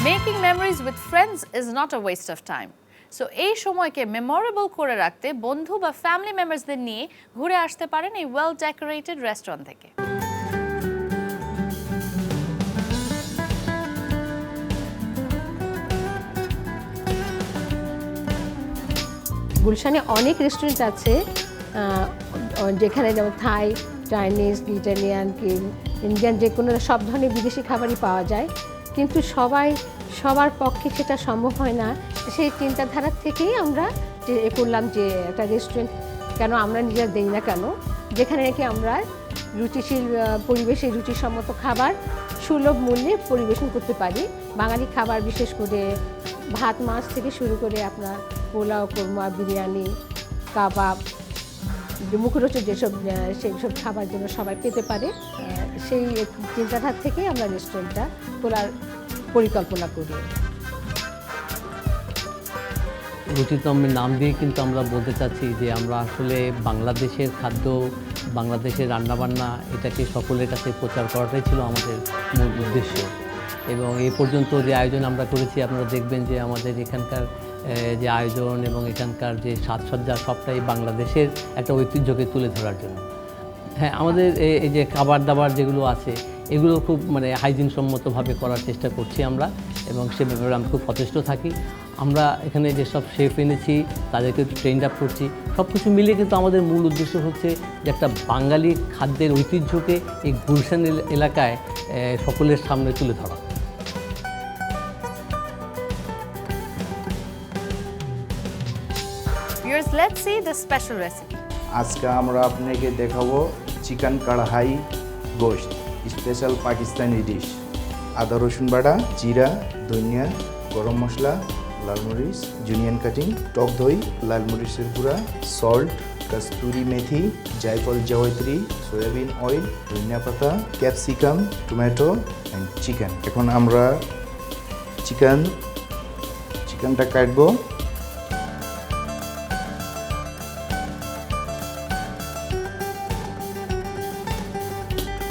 Making memories with friends is not a waste of time. So এই সময়কে memorable করে রাখতে বন্ধু বা ফ্যামিলি মেম্বারসদের নিয়ে ঘুরে আসতে পারেন এই ওয়েল ডেকোরেটেড রেস্টুরেন্ট থেকে। গুলশানে অনেক রেস্টুরেন্ট আছে যেখানে যেমন থাই, চাইনিজ, ইটালিয়ান, ইন্ডিয়ান যে কোনো সব ধরনের বিদেশি খাবারই পাওয়া যায়, কিন্তু সবার পক্ষে সেটা সম্ভব হয় না। সেই চিন্তাধারা থেকেই আমরা করলাম যে একটা রেস্টুরেন্ট কেন আমরা নিজেরা দেই না, কেন যেখানে নাকি আমরা রুচিশীল পরিবেশে রুচিসম্মত খাবার সুলভ মূল্যে পরিবেশন করতে পারি। বাঙালি খাবার বিশেষ করে ভাত মাছ থেকে শুরু করে আপনার পোলাও, কোরমা, বিরিয়ানি, কাবাব, মুখরোচক সেইসব খাবার যেন সবাই পেতে পারে, সেই চিন্তাধারা থেকেই আমরা রেস্টুরেন্টটা খোলার পরিকল্পনা করি। রুচিতমের নাম দিয়ে কিন্তু আমরা বলতে চাচ্ছি যে আমরা আসলে বাংলাদেশের খাদ্য, বাংলাদেশের রান্নাবান্না এটাকে সকলের কাছে প্রচার করাটাই ছিল আমাদের মূল উদ্দেশ্য। এবং এই পর্যন্ত যে আয়োজন আমরা করেছি আপনারা দেখবেন যে আমাদের এখানকার যে আয়োজন এবং এখানকার যে সাজসজ্জা সবটাই বাংলাদেশের একটা ঐতিহ্যকে তুলে ধরার জন্য। হ্যাঁ, আমাদের এই যে খাবার দাবার যেগুলো আছে এগুলো খুব হাইজিন সম্মতভাবে করার চেষ্টা করছি আমরা, এবং সে ব্যাপারে আমরা খুব সচেষ্ট থাকি। আমরা এখানে যেসব শেফ এনেছি তাদেরকে ট্রেন্ড আপ করছি, সব কিছু মিলিয়ে কিন্তু আমাদের মূল উদ্দেশ্য হচ্ছে যে একটা বাঙালি খাদ্যের ঐতিহ্যকে এই গুলশান এলাকায় সকলের সামনে তুলে ধরা। Viewers, let's see the special recipe. আজকে আমরা আপনাকে দেখাবো চিকেন কড়াই গোশত, স্পেশাল পাকিস্তানি ডিশ। আদা রসুন বাটা, জিরা, ধনিয়া, গরম মশলা, লাল মরিচ, জুনিয়ন কাটিং, টক দই, লাল মরিচের গুঁড়া, সল্ট, কস্তুরি মেথি, জায়ফল, জয়ত্রী, সয়াবিন অয়েল, ধনিয়া পাতা, ক্যাপসিকাম, টমেটো অ্যান্ড চিকেন। এখন আমরা চিকেনটা কাটবো।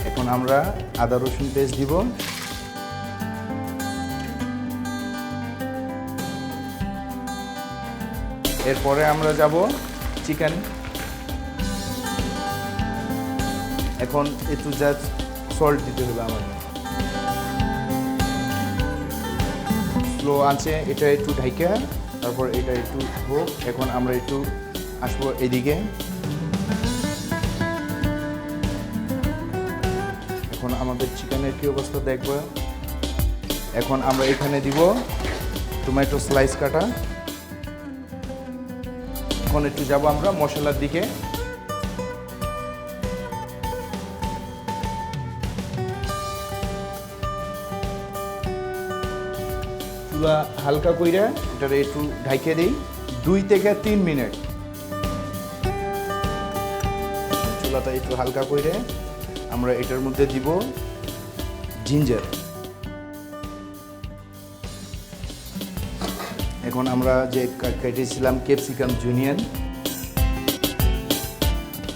এখন আমরা আদা রসুন পেস্ট দিব। এরপরে আমরা যাব চিকেন। এখন একটু জাস্ট সল্ট দিতে হবে আমাদের। স্লো আছে, এটা একটু ঢাইকা, তারপর এটা একটু হোক। এখন আমরা একটু আসবো এদিকে। এখন আমাদের চিকেনের কী অবস্থা দেখবো। এখন আমরা এখানে দিব টমেটো স্লাইস কাটা। এখন একটু যাব আমরা মশলার দিকে। চুলা হালকা কইরা এটা একটু ঢাইকে দিই 2 থেকে 3 মিনিট। চুলাটা একটু হালকা কইরে আমরা এটার মধ্যে দিব জিঞ্জার। এখন আমরা যে কেটেছিলাম ক্যাপসিকাম, জুনিয়ন,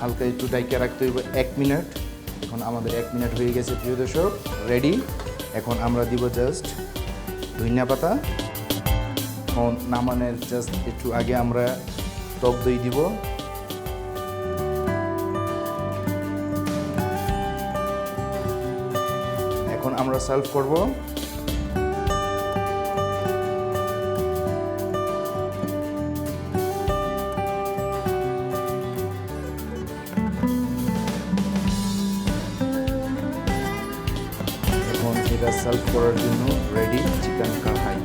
হালকা একটু ডাইকে রাখতে হইব 1 মিনিট। এখন আমাদের 1 মিনিট হয়ে গেছে প্রিয় দর্শক, রেডি। এখন আমরা দিব জাস্ট ধনিয়া পাতা। এখন নামানোর জাস্ট একটু আগে আমরা টক দই দিব। এখন আমরা সার্ভ করব। এখন এটা সার্ভ করার জন্য রেডি চিকেন কড়াই।